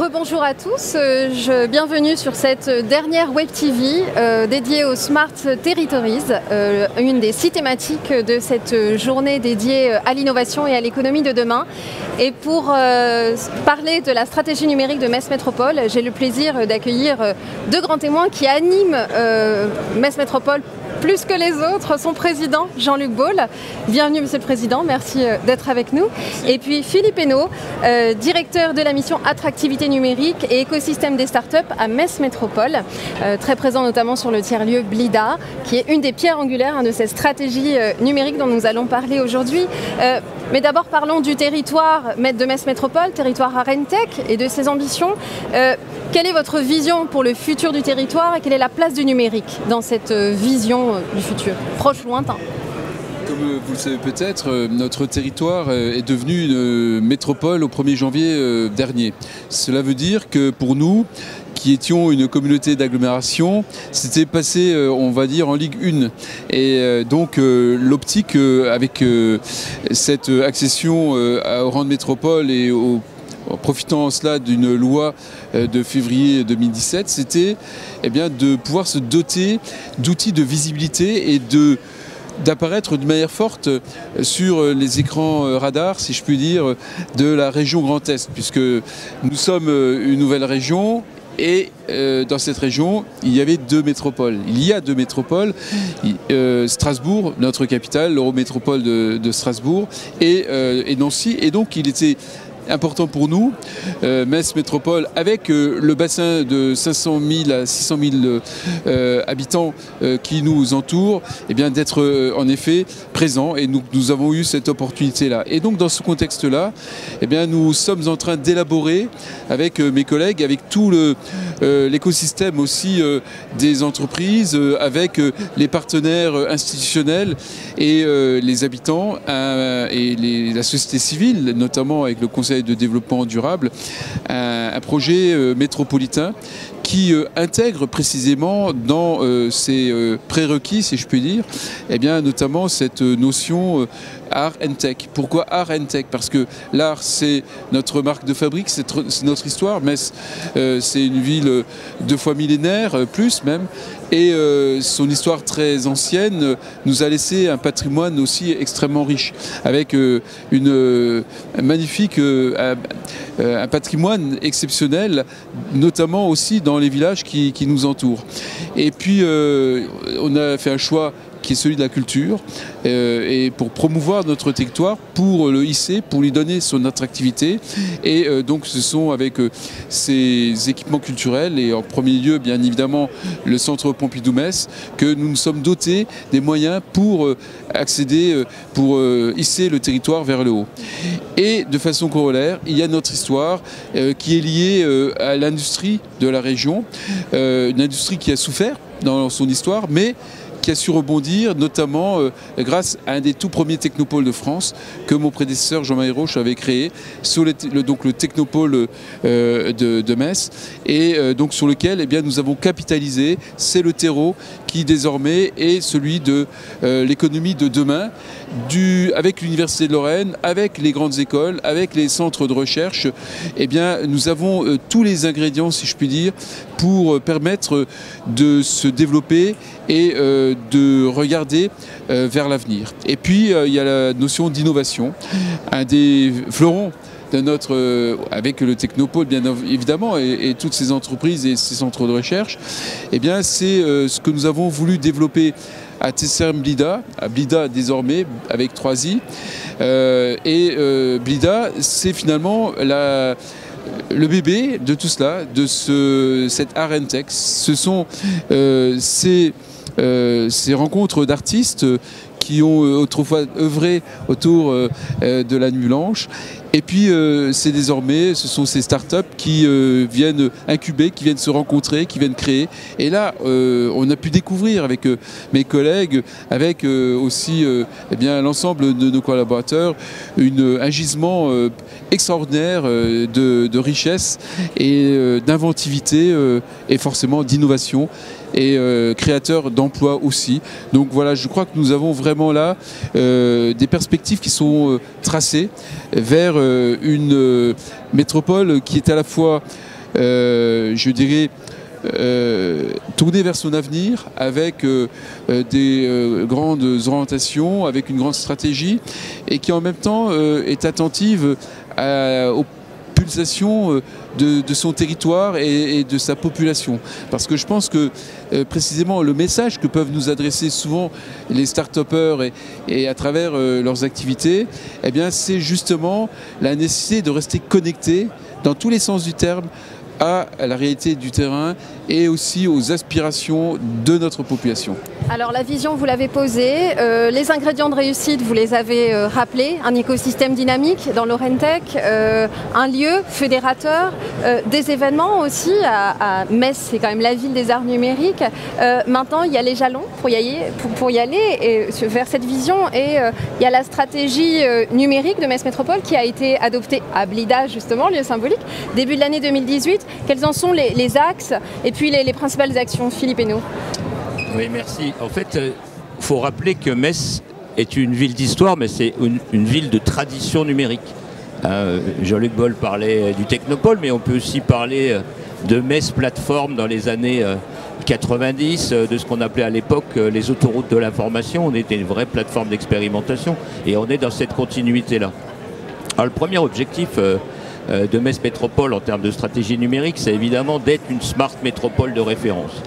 Rebonjour à tous, bienvenue sur cette dernière Web TV dédiée aux Smart Territories, une des 6 thématiques de cette journée dédiée à l'innovation et à l'économie de demain. Et pour parler de la stratégie numérique de Metz Métropole, j'ai le plaisir d'accueillir 2 grands témoins qui animent Metz Métropole plus que les autres, son président Jean-Luc Baule. Bienvenue Monsieur le Président, merci d'être avec nous. Et puis Philippe Hainaut, directeur de la mission Attractivité numérique et écosystème des startups à Metz Métropole, très présent notamment sur le tiers-lieu Blida, qui est une des pierres angulaires de cette stratégie numérique dont nous allons parler aujourd'hui. Mais d'abord parlons du territoire de Metz Métropole, territoire Arentech et de ses ambitions. Quelle est votre vision pour le futur du territoire et quelle est la place du numérique dans cette vision du futur, proche ou lointain? Comme vous le savez peut-être, notre territoire est devenu une métropole au 1er janvier dernier. Cela veut dire que pour nous, qui étions une communauté d'agglomération, c'était passé, on va dire, en Ligue 1. Et donc l'optique, avec cette accession au rang de métropole et en profitant en cela d'une loi de février 2017, c'était de pouvoir se doter d'outils de visibilité et d'apparaître de manière forte sur les écrans radars, si je puis dire, de la région Grand Est, puisque nous sommes une nouvelle région. Et dans cette région, il y avait 2 métropoles. Il y a 2 métropoles, Strasbourg, notre capitale, l'Eurométropole de Strasbourg, et Nancy. Et donc il était important pour nous, Metz Métropole, avec le bassin de 500 000 à 600 000 habitants qui nous entourent, d'être en effet présents. Et nous avons eu cette opportunité-là. Et donc dans ce contexte-là, nous sommes en train d'élaborer avec mes collègues, avec tout l'écosystème aussi des entreprises, avec les partenaires institutionnels et les habitants et la société civile, notamment avec le Conseil de développement durable, un projet métropolitain qui intègre précisément dans ses prérequis, si je puis dire, notamment cette notion art and tech. Pourquoi art and tech? Parce que l'art, c'est notre marque de fabrique, c'est notre histoire. Metz, c'est une ville 2 fois millénaire, plus même, et son histoire très ancienne nous a laissé un patrimoine aussi extrêmement riche, avec un patrimoine exceptionnel, notamment aussi dans les villages qui nous entourent. Et puis, on a fait un choix qui est celui de la culture, et pour promouvoir notre territoire, pour le hisser, pour lui donner son attractivité. Et donc ce sont avec ces équipements culturels, et en premier lieu bien évidemment le Centre Pompidou-Metz, que nous nous sommes dotés des moyens pour accéder, pour hisser le territoire vers le haut. Et de façon corollaire, il y a notre histoire qui est liée à l'industrie de la région, une industrie qui a souffert dans son histoire, mais qui a su rebondir, notamment grâce à un des tout premiers technopoles de France que mon prédécesseur Jean-Marie Roche avait créé, sur donc le technopôle de Metz, et donc sur lequel nous avons capitalisé. C'est le terreau qui désormais est celui de l'économie de demain, avec l'Université de Lorraine, avec les grandes écoles, avec les centres de recherche. Nous avons tous les ingrédients, si je puis dire, pour permettre de se développer et de regarder vers l'avenir. Et puis il y a la notion d'innovation, un des fleurons de avec le Technopôle bien évidemment, et toutes ces entreprises et ces centres de recherche. C'est ce que nous avons voulu développer à TCRM Blida, à Blida désormais avec 3i, Blida, c'est finalement le bébé de tout cela, de cette art and tech. Ce sont ces rencontres d'artistes qui ont autrefois œuvré autour de la Nuit Blanche. Et puis ce sont ces startups qui viennent incuber, qui viennent se rencontrer, qui viennent créer. Et là, on a pu découvrir avec mes collègues, avec aussi l'ensemble de nos collaborateurs, un gisement extraordinaire de richesse et d'inventivité et forcément d'innovation, et créateur d'emplois aussi. Donc voilà, je crois que nous avons vraiment là des perspectives qui sont tracées vers une métropole qui est à la fois je dirais, tourner vers son avenir avec des grandes orientations, avec une grande stratégie, et qui en même temps est attentive aux pulsations de son territoire et de sa population. Parce que je pense que précisément le message que peuvent nous adresser souvent les start-upers et à travers leurs activités, eh bien, c'est justement la nécessité de rester connecté dans tous les sens du terme à la réalité du terrain et aussi aux aspirations de notre population. Alors la vision, vous l'avez posée, les ingrédients de réussite, vous les avez rappelés, un écosystème dynamique dans l'Orentech, un lieu fédérateur, des événements aussi, à Metz, c'est quand même la ville des arts numériques. Maintenant, il y a les jalons pour y aller et vers cette vision, et il y a la stratégie numérique de Metz Métropole qui a été adoptée à Blida, justement, lieu symbolique, début de l'année 2018. Quels en sont les axes et puis les principales actions, Philippe Hainaut? Oui, merci. En fait, il faut rappeler que Metz est une ville d'histoire, mais c'est une ville de tradition numérique. Jean-Luc Boll parlait du Technopole, mais on peut aussi parler de Metz Plateforme dans les années 90, de ce qu'on appelait à l'époque les autoroutes de l'information. On était une vraie plateforme d'expérimentation et on est dans cette continuité-là. Alors le premier objectif de Metz Métropole en termes de stratégie numérique, c'est évidemment d'être une smart métropole de référence.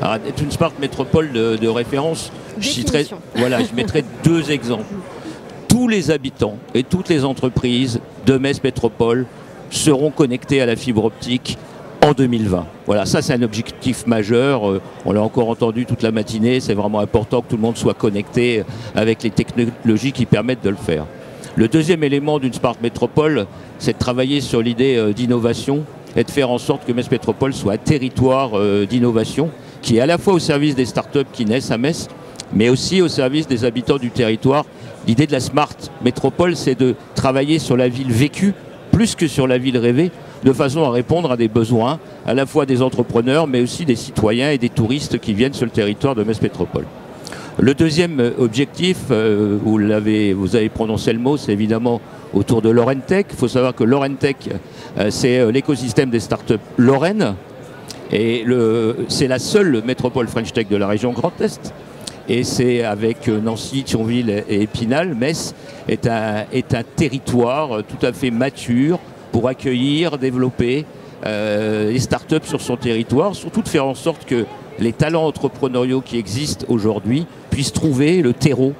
Alors, d'être une smart métropole de référence, je mettrai deux exemples. Tous les habitants et toutes les entreprises de Metz Métropole seront connectés à la fibre optique en 2020. Voilà, ça c'est un objectif majeur. On l'a encore entendu toute la matinée. C'est vraiment important que tout le monde soit connecté avec les technologies qui permettent de le faire. Le deuxième élément d'une smart métropole, c'est de travailler sur l'idée d'innovation et de faire en sorte que Metz Métropole soit un territoire d'innovation qui est à la fois au service des startups qui naissent à Metz, mais aussi au service des habitants du territoire. L'idée de la smart métropole, c'est de travailler sur la ville vécue plus que sur la ville rêvée, de façon à répondre à des besoins à la fois des entrepreneurs, mais aussi des citoyens et des touristes qui viennent sur le territoire de Metz Métropole. Le deuxième objectif, vous avez prononcé le mot, c'est évidemment autour de l'Orentech. Il faut savoir que l'Orentech, c'est l'écosystème des startups Lorraine. Et c'est la seule métropole French Tech de la région Grand Est. Et c'est avec Nancy, Thionville et Épinal, Metz est un territoire tout à fait mature pour accueillir, développer les startups sur son territoire, surtout de faire en sorte que les talents entrepreneuriaux qui existent aujourd'hui puissent trouver le terreau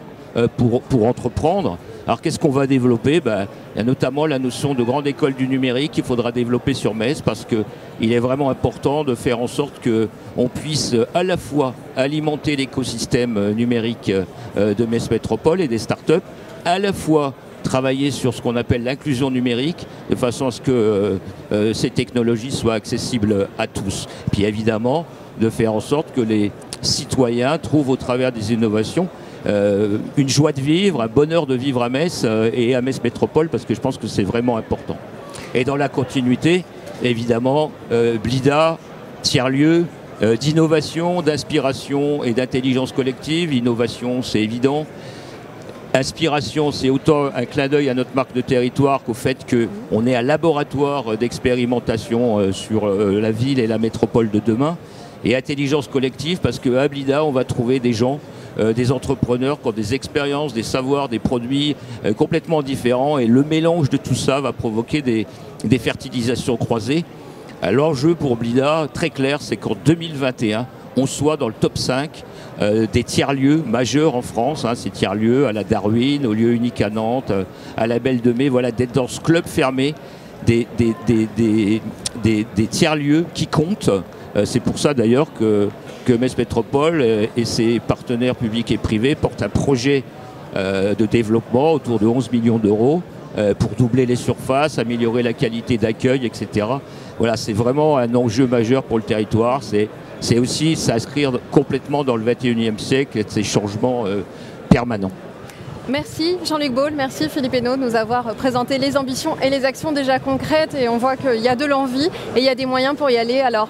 pour entreprendre. Alors qu'est-ce qu'on va développer? Il y a notamment la notion de grande école du numérique qu'il faudra développer sur Metz, parce qu'il est vraiment important de faire en sorte qu'on puisse à la fois alimenter l'écosystème numérique de Metz Métropole et des startups, à la fois travailler sur ce qu'on appelle l'inclusion numérique, de façon à ce que ces technologies soient accessibles à tous. Puis évidemment, de faire en sorte que les citoyens trouvent au travers des innovations une joie de vivre, un bonheur de vivre à Metz et à Metz Métropole, parce que je pense que c'est vraiment important. Et dans la continuité, évidemment, Blida, tiers-lieu d'innovation, d'inspiration et d'intelligence collective. Innovation, c'est évident. Inspiration, c'est autant un clin d'œil à notre marque de territoire qu'au fait qu'on est un laboratoire d'expérimentation sur la ville et la métropole de demain. Et intelligence collective, parce qu'à Blida, on va trouver des gens, des entrepreneurs qui ont des expériences, des savoirs, des produits complètement différents. Et le mélange de tout ça va provoquer des fertilisations croisées. L'enjeu pour Blida, très clair, c'est qu'en 2021, on soit dans le top 5 des tiers-lieux majeurs en France. Ces tiers-lieux à la Darwin, au lieu unique à Nantes, à la Belle de Mai, voilà, d'être dans ce club fermé des tiers-lieux qui comptent. C'est pour ça d'ailleurs que Metz Métropole et ses partenaires publics et privés portent un projet de développement autour de 11 millions d'euros pour doubler les surfaces, améliorer la qualité d'accueil, etc. Voilà, c'est vraiment un enjeu majeur pour le territoire. C'est aussi s'inscrire complètement dans le 21e siècle et de ces changements permanents. Merci Jean-Luc Boll, merci Philippe Hainaut de nous avoir présenté les ambitions et les actions déjà concrètes, et on voit qu'il y a de l'envie et il y a des moyens pour y aller. Alors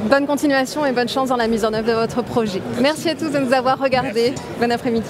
bonne continuation et bonne chance dans la mise en œuvre de votre projet. Merci à tous de nous avoir regardés. Bon après-midi.